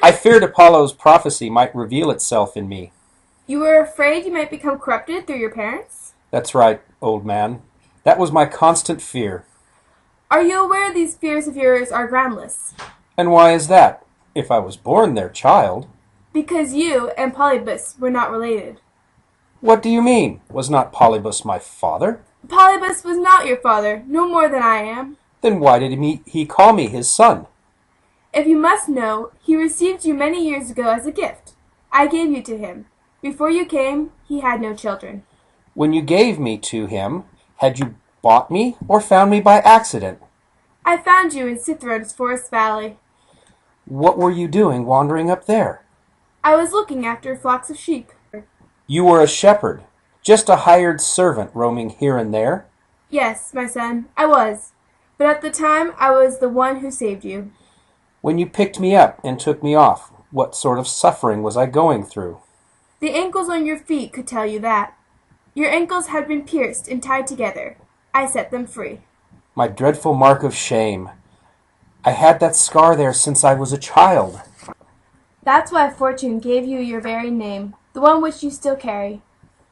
I feared Apollo's prophecy might reveal itself in me. You were afraid you might become corrupted through your parents? That's right, old man. That was my constant fear. Are you aware these fears of yours are groundless? And why is that, if I was born their child? Because you and Polybus were not related. What do you mean? Was not Polybus my father? Polybus was not your father, no more than I am. Then why did he call me his son? If you must know, he received you many years ago as a gift. I gave you to him. Before you came, he had no children. When you gave me to him, had you bought me or found me by accident? I found you in Cithron's forest valley. What were you doing wandering up there? I was looking after flocks of sheep. You were a shepherd, just a hired servant roaming here and there? Yes, my son, I was. But at the time, I was the one who saved you. When you picked me up and took me off, what sort of suffering was I going through? The ankles on your feet could tell you that. Your ankles had been pierced and tied together. I set them free. My dreadful mark of shame. I had that scar there since I was a child. That's why Fortune gave you your very name, the one which you still carry.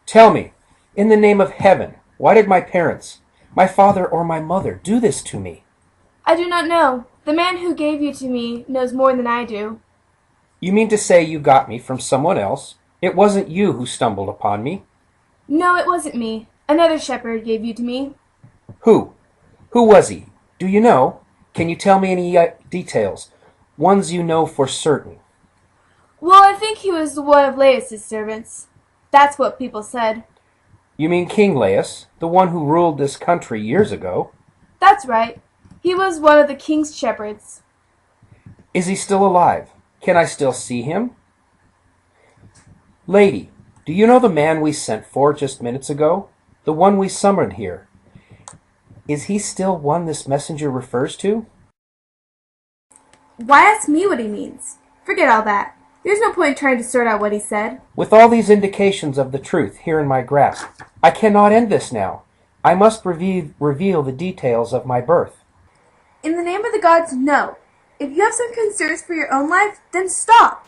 Tell me, in the name of heaven, why did my parents, my father or my mother, do this to me? I do not know. The man who gave you to me knows more than I do. You mean to say you got me from someone else? It wasn't you who stumbled upon me? No, it wasn't me. Another shepherd gave you to me. Who? Who was he? Do you know? Can you tell me any details? Ones you know for certain. Well, I think he was one of Laius's servants. That's what people said. You mean King Laius, the one who ruled this country years ago? That's right. He was one of the king's shepherds. Is he still alive? Can I still see him? Lady, do you know the man we sent for just minutes ago? The one we summoned here. Is he still one this messenger refers to? Why ask me what he means? Forget all that. There's no point trying to sort out what he said. With all these indications of the truth here in my grasp, I cannot end this now. I must reveal the details of my birth. In the name of the gods, no. If you have some concerns for your own life, then stop.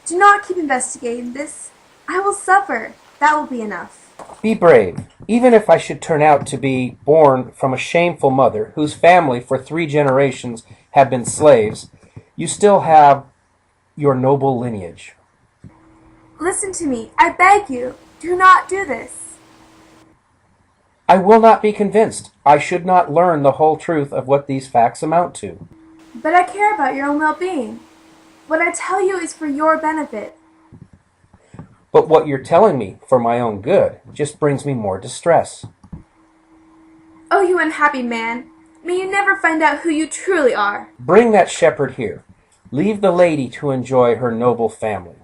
Do not keep investigating this. I will suffer. That will be enough. Be brave. Even if I should turn out to be born from a shameful mother whose family for 3 generations have been slaves, you still have your noble lineage. Listen to me. I beg you. Do not do this. I will not be convinced. I should not learn the whole truth of what these facts amount to. But I care about your own well-being. What I tell you is for your benefit. But what you're telling me for my own good just brings me more distress. Oh, you unhappy man. May you never find out who you truly are. Bring that shepherd here. Leave the lady to enjoy her noble family.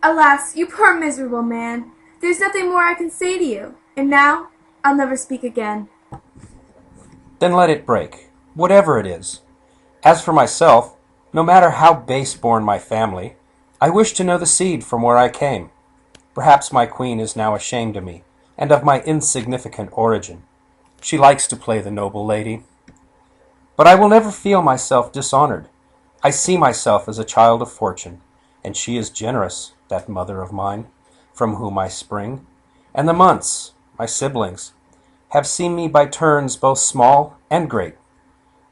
Alas, you poor miserable man. There's nothing more I can say to you. And now, I'll never speak again. Then let it break, whatever it is. As for myself, no matter how base-born my family, I wish to know the seed from where I came. Perhaps my queen is now ashamed of me, and of my insignificant origin. She likes to play the noble lady. But I will never feel myself dishonored. I see myself as a child of fortune, and she is generous, that mother of mine, from whom I spring, and the months, my siblings, have seen me by turns both small and great.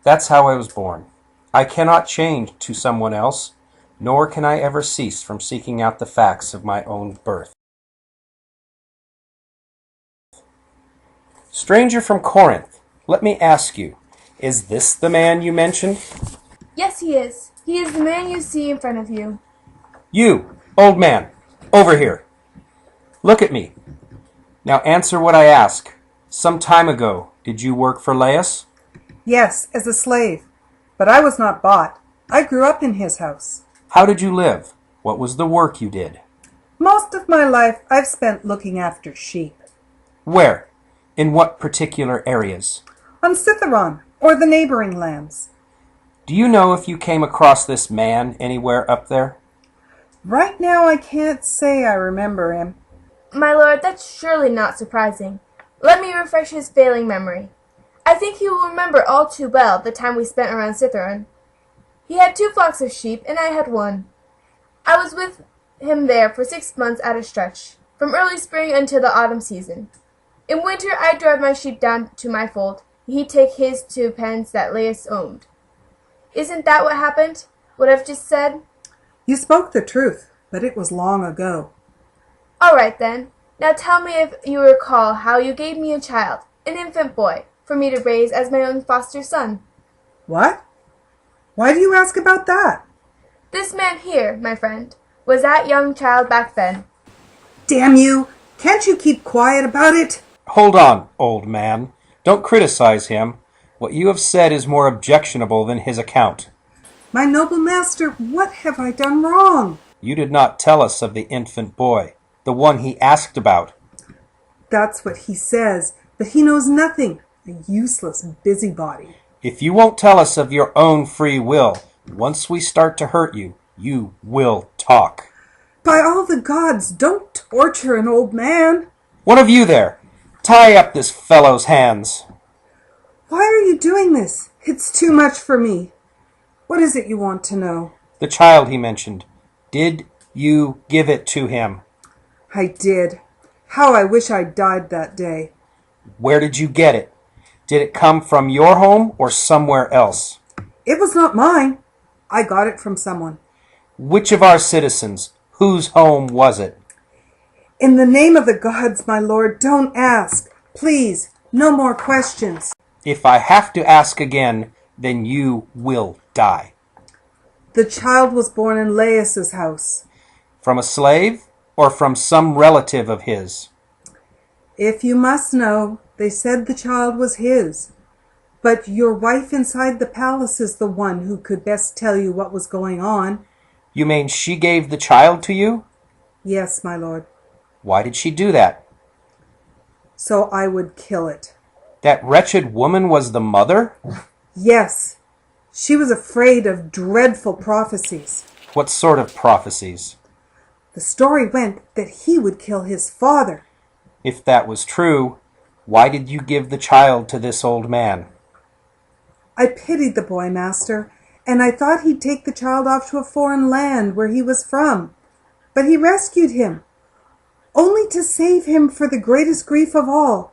That's how I was born. I cannot change to someone else, nor can I ever cease from seeking out the facts of my own birth. Stranger from Corinth, let me ask you, is this the man you mentioned? Yes, he is. He is the man you see in front of you. You, old man, over here. Look at me. Now answer what I ask. Some time ago, did you work for Laius? Yes, as a slave. But I was not bought. I grew up in his house. How did you live? What was the work you did? Most of my life I've spent looking after sheep. Where? In what particular areas? On Cithron, or the neighboring lands. Do you know if you came across this man anywhere up there? Right now I can't say I remember him. My lord, that's surely not surprising. Let me refresh his failing memory. I think he will remember all too well the time we spent around Cithron. He had 2 flocks of sheep, and I had 1. I was with him there for 6 months at a stretch, from early spring until the autumn season. In winter I'd drive my sheep down to my fold, and he'd take his to pens that Laius owned. Isn't that what happened? What I've just said? You spoke the truth, but it was long ago. All right, then. Now tell me if you recall how you gave me a child, an infant boy, for me to raise as my own foster son. What? Why do you ask about that? This man here, my friend, was that young child back then. Damn you! Can't you keep quiet about it? Hold on, old man. Don't criticize him. What you have said is more objectionable than his account. My noble master, what have I done wrong? You did not tell us of the infant boy, the one he asked about. That's what he says, but he knows nothing. A useless busybody. If you won't tell us of your own free will, once we start to hurt you, you will talk. By all the gods, don't torture an old man. One of you there, tie up this fellow's hands. Why are you doing this? It's too much for me. What is it you want to know? The child he mentioned. Did you give it to him? I did. How I wish I'd died that day. Where did you get it? Did it come from your home or somewhere else? It was not mine. I got it from someone. Which of our citizens? Whose home was it? In the name of the gods, my lord, don't ask. Please, no more questions. If I have to ask again, then you will die. The child was born in Laius's house. From a slave or from some relative of his? If you must know, they said the child was his. But your wife inside the palace is the one who could best tell you what was going on. You mean she gave the child to you? Yes, my lord. Why did she do that? So I would kill it. That wretched woman was the mother? Yes. She was afraid of dreadful prophecies. What sort of prophecies? The story went that he would kill his father. If that was true, why did you give the child to this old man? I pitied the boy, master, and I thought he'd take the child off to a foreign land where he was from. But he rescued him, only to save him for the greatest grief of all.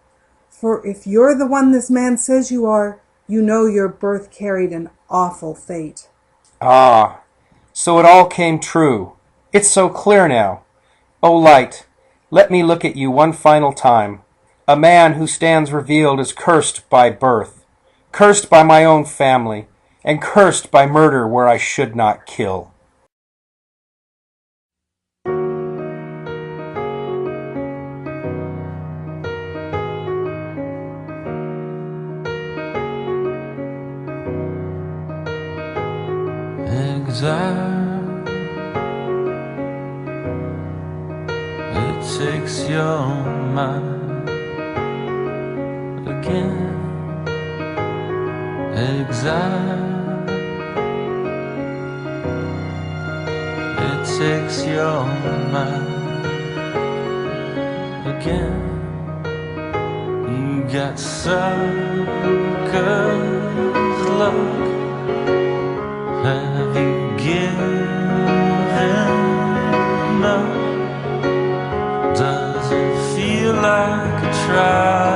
For if you're the one this man says you are, you know your birth carried an awful fate. Ah, so it all came true. It's so clear now. O light, let me look at you one final time. A man who stands revealed is cursed by birth, cursed by my own family, and cursed by murder where I should not kill. Exile, it takes your mind again. Exile, it takes your mind again. You got suckers, look. Have you given up? Does it feel like a trial?